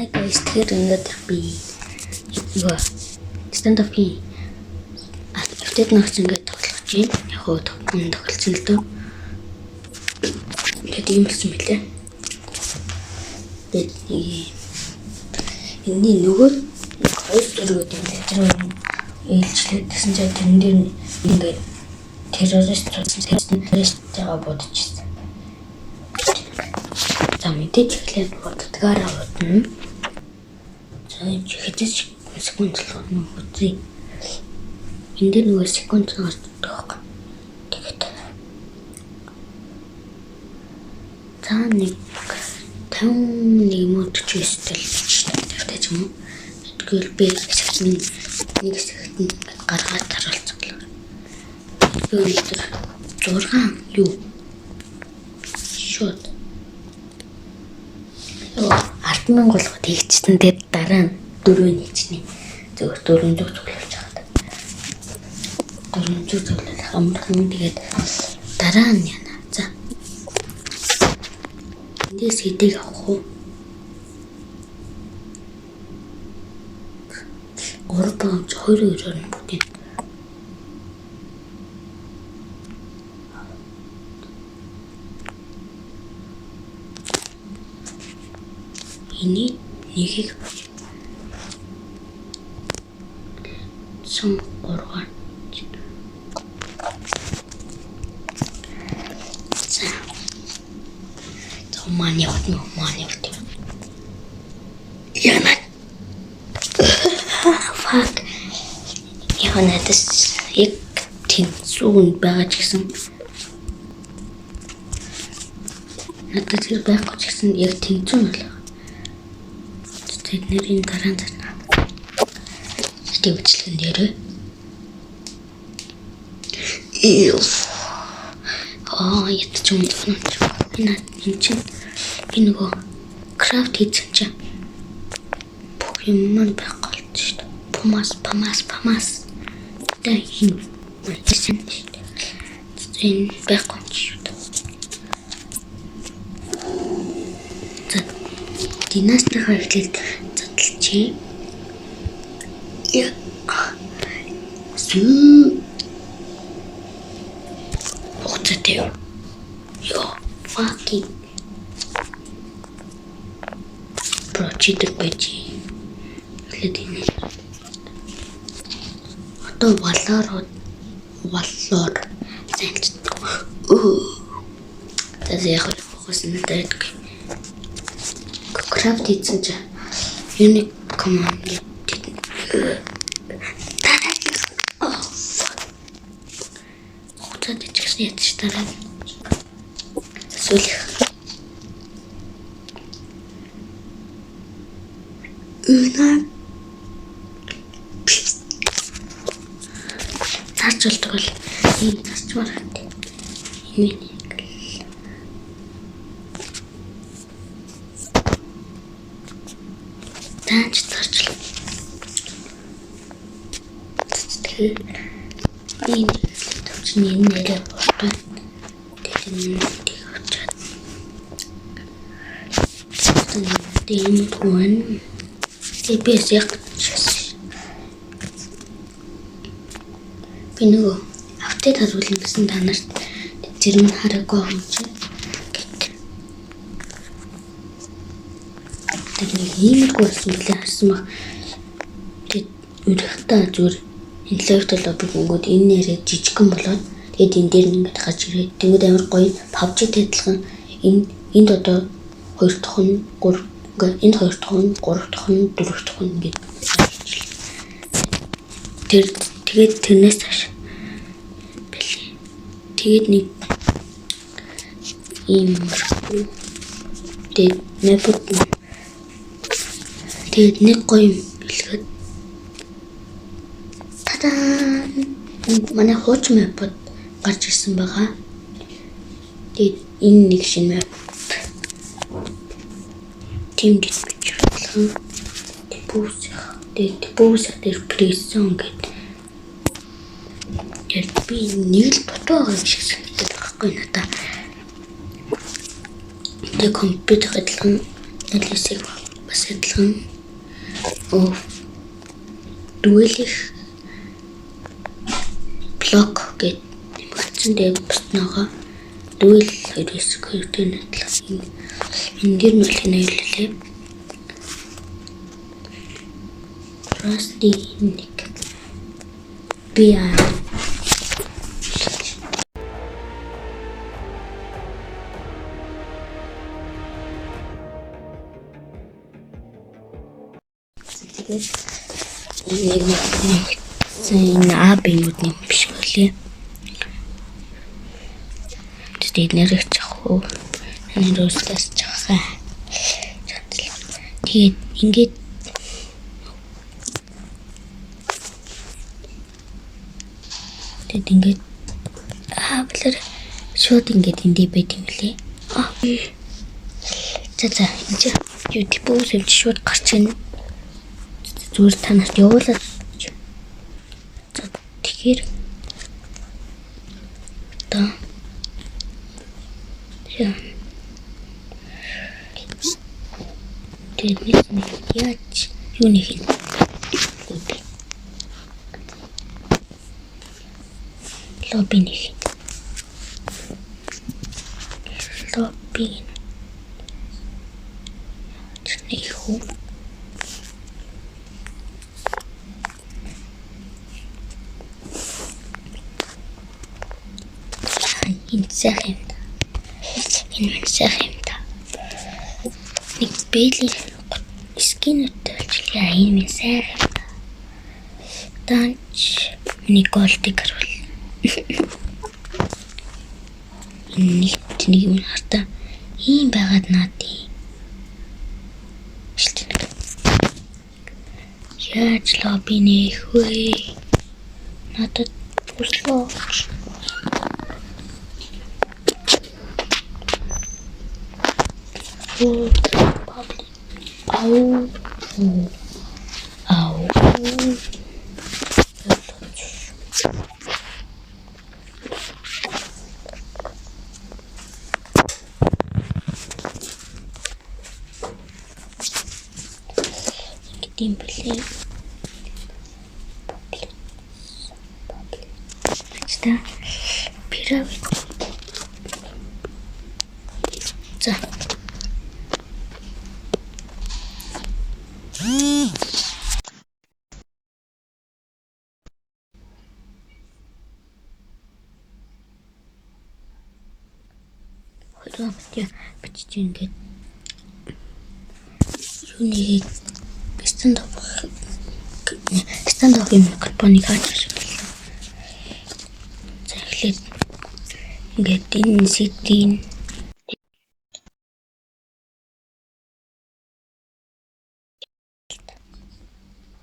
Guys, тэгэхээр ингээд би stand up хийн апдейт ногч ингээд тоглож байна. Яг хоо тоглосон л дөө. Тэгээд юм болсон мөлий. Тэгээд энэ нөгөө хоёр дөрөв гэдэг ээлжлээд гэсэн чинь тэрэн дээр ингээд террористтайгаа бодчихсон. За мэдээж эхлээд боддгаараа бодно. За энэ хэдэж секунд л болно үзье. Энд дээр нөгөө секунд гардаг. Тэгээд за нэг 51 мод ч өстэй тавтай ч юм уу. Тэгэл би нэг хэсэгт нь гаргаад харуулцгаа. Өөрөөр 6 юу шот алтан голгод хийчихсэн. Тэгээд дараа нь 4 нийцний зөвхөн 400 цуглуулж байгаа. 400 цуглуулах амархан. Тэгээд дараа нь яана. За эндээс хэдийг авах уу? 3 баамж 2-2 нь бүгд. Энийг нэгийг сум 3 за мань явна. Яна fuck яна дэс яг тэнцүүн байгаа ч гэсэн надад тэр байхгүй ч гэсэн яг тэнцүүн болоо. Тэдний дараа нь дэвчлэн дээрээ ятч юм байна. Энэ чинь би нөгөө крафт хийсэн чинь бүх юм маань байхгүй болж шүү дээ. Памас та хин мэдсэн шүү дээ. Энэ байхгүй шүү дээ. За династигаа эхлээд задлчээ. Оцетё. Fucking прочитер бэжи. Лэдин. Одоо валлоор зэнч. Тэгээд яг фокус нэтэд крафт хийсэн чинь unique command хотод ичсэн ятч дараа сүлх үна тарч болдог бол ийм тарч маргатай юм. Танч тарчлаа. Энэ төвчний нэрээ болтой. Тэгээд нэг очоод. Тэгээд гуан TPS яг чис. Би нөгөө апдейт харуулсан гэсэн та нарт зэрэг нь хараагүй юм чи. Тэгээд иймэрхүү зүйлээ харсан баг. Тэгээд үргэлжтэй зүгээр энэ левтэл лобиг өнгөд энэ нэрээ жижигхан болоод тэгээд энэ дээр ингээд гарч ирээд тэнгууд амар гоё PUBG-тэй адилхан энд одоо 2 дахь нь 3 ингээд энд 2 дахь нь 3 дахь нь 4 дахь нь ингээд тэгээд тэрнээс цааш тэгээд нэг ийм тэгээд нэпот тэгээд нэг гоё бэлгээд манай хууч мэпд гарч ирсэн байгаа. Тэгээд энэ нэг шинэ мэп. Тим гэж бичлээ. Бүүс дээр прессон гэдэг. Тэгээд би нэг л дутуу байгаа юм шиг санагдаад байхгүй надаа. Тэгээд компьютер адилхан анализыг бас адилхан дуэлэх блок гэдэг нэмэгдсэн дээр буснаага дуэл хоёроос хоёртой адилхан. Энэ дэр нь бол энэ хэллээ. Rusty Nick BI энэ AB-ийн биш болээ. Тэгээд нэрч авах. Энэ ростас чахаа. Тэгээд ингээд блэр шууд ингээд эндээ байт юм лээ. За энэ YouTube-өөс авч шууд гарч ийн. Зүгээр танаас явуулаад. За тэгэхээр тэгээд яаж юу нэг лобби хөө энэ сайхан юм да. Нэг бэйли скинүүтэй болчихлаа. Энэ минь сайхан юм да. Данч миний голдыг гарвал. Нэг юм хартаа ийм байгаад наадын. Яаж лобби нэх вэ? Надад бүрлооч. Гэдэм блэ. Ста пирамид. За. Хөөе бичиж ингээд юуны стандарт микрофоныг хаач байна. За эхлээд ингээд энэ сетийн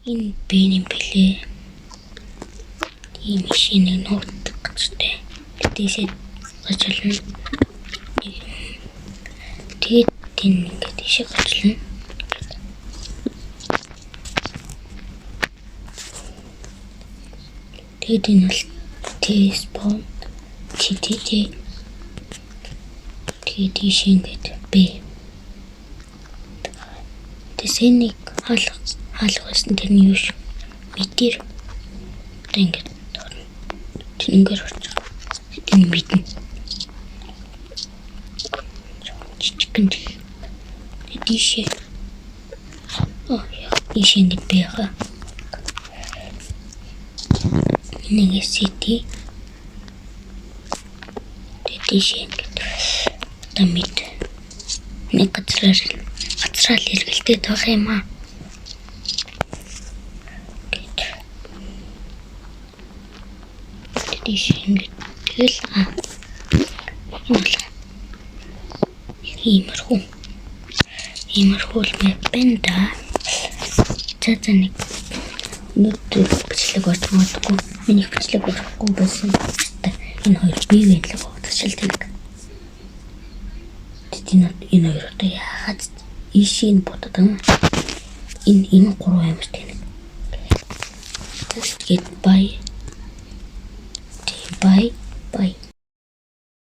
энэ бэний плей ийм шинэ нот гэжтэй. Тэгээсээ ажиллана. Тэгээд энэ ингээд тийшээ ажиллана. Тэгээд энэ бол T-spawn TTT тэгээд тийшээ ингээд B. Тэсэнийг хаалх байсан тэрний юу ш мэдэр одоо ингээд тэнгээр орчих энэ мэднэ чичгэн тийшээ ийшээ ингээд байгаа нэг сити тийшээ ингээд одоо мэд нэг газраар эргэлдээд байгаа юм аа. Тэгэл иймэрхүү л байна да. За нэг нүд бичлэг орж магадгүй. Миний бичлэг орохгүй байсан. Энэ хоёр бие биенлэг бодчихлээ. Энэ хоёр одоо яагаад ишийн бодод юм. Энэ гурван амт тийм. Тэгээд бай.